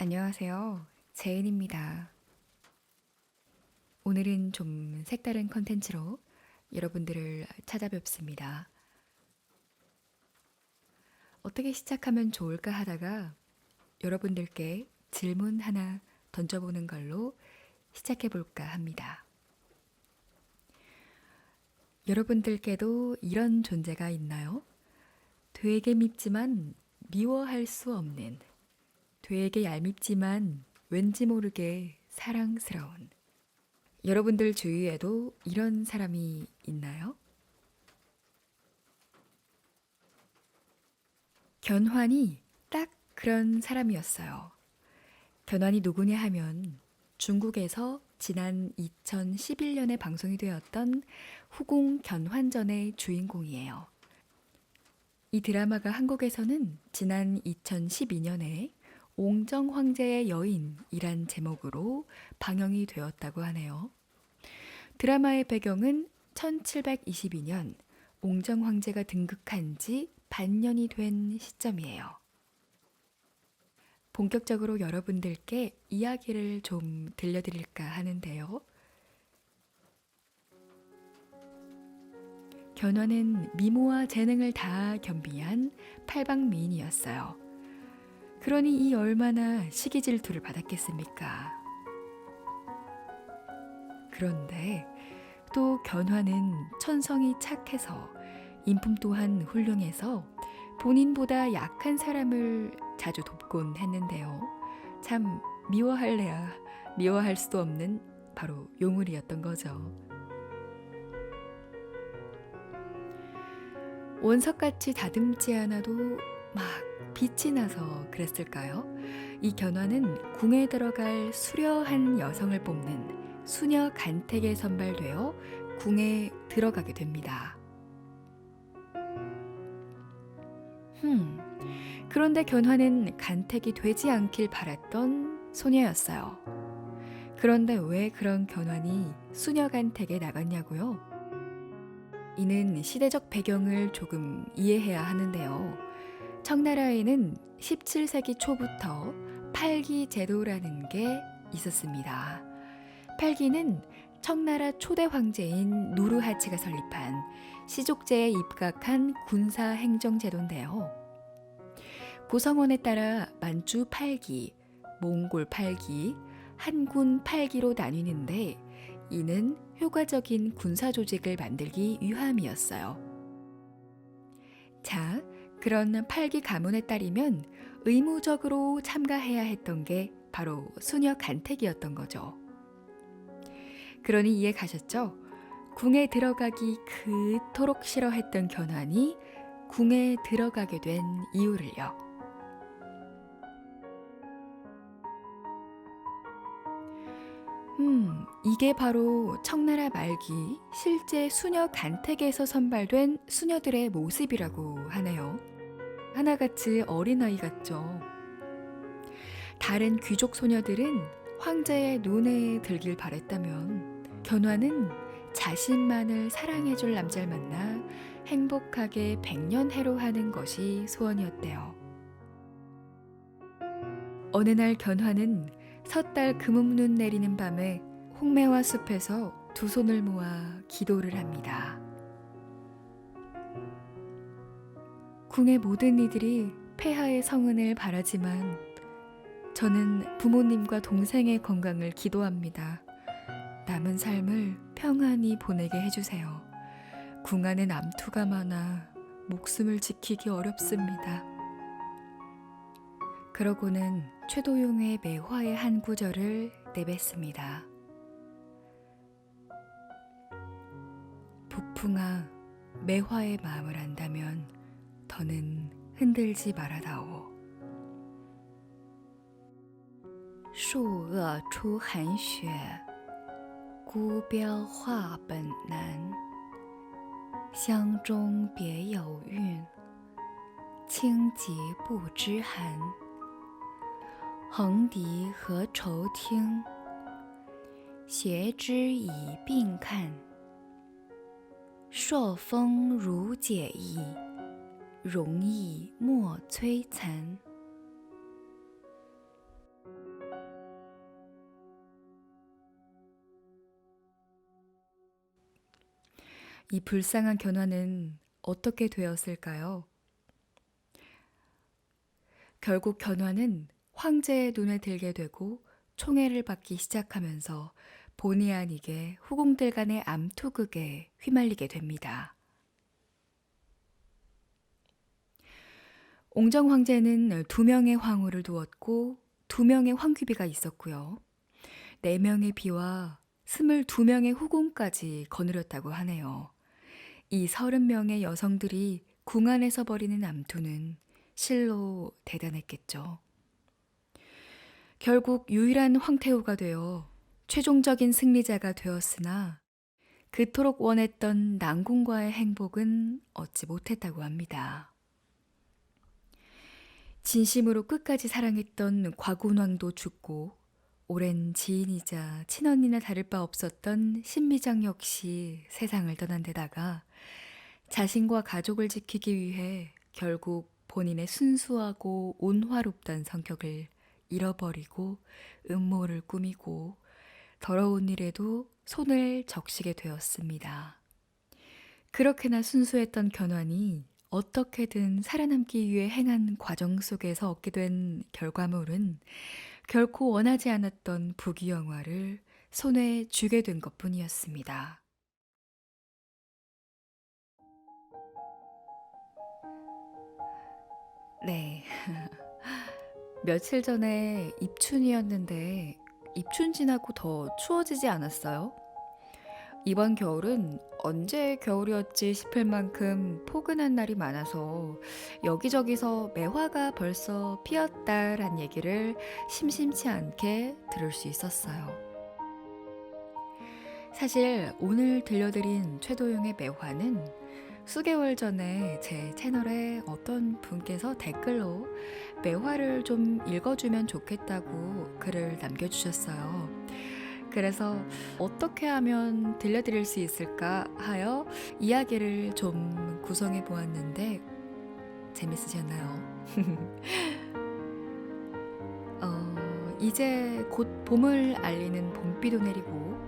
안녕하세요. 제인입니다. 오늘은 좀 색다른 컨텐츠로 여러분들을 찾아뵙습니다. 어떻게 시작하면 좋을까 하다가 여러분들께 질문 하나 던져보는 걸로 시작해볼까 합니다. 여러분들께도 이런 존재가 있나요? 되게 밉지만 미워할 수 없는, 되게 얄밉지만 왠지 모르게 사랑스러운, 여러분들 주위에도 이런 사람이 있나요? 견환이 딱 그런 사람이었어요. 견환이 누구냐 하면 중국에서 지난 2011년에 방송이 되었던 후궁 견환전의 주인공이에요. 이 드라마가 한국에서는 지난 2012년에 옹정 황제의 여인이란 제목으로 방영이 되었다고 하네요. 드라마의 배경은 1722년 옹정 황제가 등극한 지 반년이 된 시점이에요. 본격적으로 여러분들께 이야기를 좀 들려드릴까 하는데요. 견훤은 미모와 재능을 다 겸비한 팔방미인이었어요. 그러니 이 얼마나 시기 질투를 받았겠습니까? 그런데 또 견환은 천성이 착해서 인품 또한 훌륭해서 본인보다 약한 사람을 자주 돕곤 했는데요. 참 미워할래야 미워할 수도 없는 바로 요물이었던 거죠. 원석같이 다듬지 않아도 막 빛이 나서 그랬을까요? 이 견훤은 궁에 들어갈 수려한 여성을 뽑는 수녀 간택에 선발되어 궁에 들어가게 됩니다. 그런데 견환은 간택이 되지 않길 바랐던 소녀였어요. 그런데 왜 그런 견환이 수녀 간택에 나갔냐고요? 이는 시대적 배경을 조금 이해해야 하는데요. 청나라에는 17세기 초부터 팔기 제도라는 게 있었습니다. 팔기는 청나라 초대 황제인 누르하치가 설립한 시족제에 입각한 군사 행정 제도인데요. 고성원에 따라 만주 8기, 몽골 8기, 한군 8기로 나뉘는데 이는 효과적인 군사 조직을 만들기 위함이었어요. 자, 그런 8기 가문에 따르면 의무적으로 참가해야 했던 게 바로 수녀 간택이었던 거죠. 그러니 이해 가셨죠? 궁에 들어가기 그토록 싫어했던 견환이 궁에 들어가게 된 이유를요. 이게 바로 청나라 말기 실제 수녀 간택에서 선발된 수녀들의 모습이라고 하네요. 하나같이 어린아이 같죠. 다른 귀족 소녀들은 황제의 눈에 들길 바랬다면 견환은 자신만을 사랑해줄 남자를 만나 행복하게 백년해로하는 것이 소원이었대요. 어느 날 견환은 섣달 금음눈 내리는 밤에 홍매화 숲에서 두 손을 모아 기도를 합니다. 궁의 모든 이들이 폐하의 성은을 바라지만 저는 부모님과 동생의 건강을 기도합니다. 남은 삶을 평안히 보내게 해주세요. 궁 안에 남투가 많아 목숨을 지키기 어렵습니다. 그러고는 최도용의 매화의 한 구절을 내뱉습니다. 북풍아, 매화의 마음을 안다면 더는 흔들지 말아다오. 树恶出寒雪，孤标画本难。乡中别有韵，轻疾不知寒。横笛何愁听，斜枝倚病看。朔风如解意，容易莫摧残。이 불쌍한 견화는 어떻게 되었을까요? 결국 견화는 황제의 눈에 들게 되고 총애를 받기 시작하면서 본의 아니게 후궁들 간의 암투극에 휘말리게 됩니다. 옹정 황제는 2명의 황후를 두었고 2명의 황귀비가 있었고요. 4명의 비와 22명의 후궁까지 거느렸다고 하네요. 이 30명의 여성들이 궁 안에서 벌이는 암투는 실로 대단했겠죠. 결국 유일한 황태후가 되어 최종적인 승리자가 되었으나 그토록 원했던 난궁과의 행복은 얻지 못했다고 합니다. 진심으로 끝까지 사랑했던 과군왕도 죽고 오랜 지인이자 친언니나 다를 바 없었던 신미정 역시 세상을 떠난 데다가 자신과 가족을 지키기 위해 결국 본인의 순수하고 온화롭던 성격을 잃어버리고 음모를 꾸미고 더러운 일에도 손을 적시게 되었습니다. 그렇게나 순수했던 견훤이 어떻게든 살아남기 위해 행한 과정 속에서 얻게 된 결과물은 결코 원하지 않았던 부귀영화를 손에 쥐게 된 것뿐이었습니다. 네. 며칠 전에 입춘이었는데 입춘 지나고 더 추워지지 않았어요? 이번 겨울은 언제 겨울이었지 싶을 만큼 포근한 날이 많아서 여기저기서 매화가 벌써 피었다란 얘기를 심심치 않게 들을 수 있었어요. 사실 오늘 들려드린 최도용의 매화는 수개월 전에 제 채널에 어떤 분께서 댓글로 매화를 좀 읽어주면 좋겠다고 글을 남겨주셨어요. 그래서 어떻게 하면 들려드릴 수 있을까 하여 이야기를 좀 구성해 보았는데 재밌으셨나요? 이제 곧 봄을 알리는 봄비도 내리고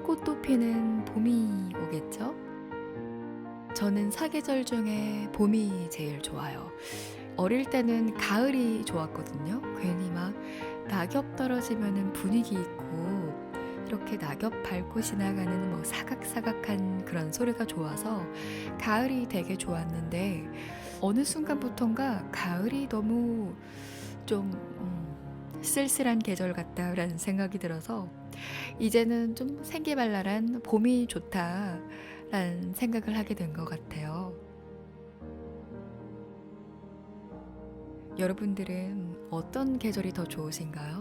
꽃도 피는 봄이 오겠죠? 저는 사계절 중에 봄이 제일 좋아요. 어릴 때는 가을이 좋았거든요. 괜히 막 낙엽 떨어지면은 분위기 있고 이렇게 낙엽 밟고 지나가는 뭐 사각사각한 그런 소리가 좋아서 가을이 되게 좋았는데 어느 순간부턴가 가을이 너무 좀 쓸쓸한 계절 같다라는 생각이 들어서 이제는 좀 생기발랄한 봄이 좋다라는 생각을 하게 된 것 같아요. 여러분들은 어떤 계절이 더 좋으신가요?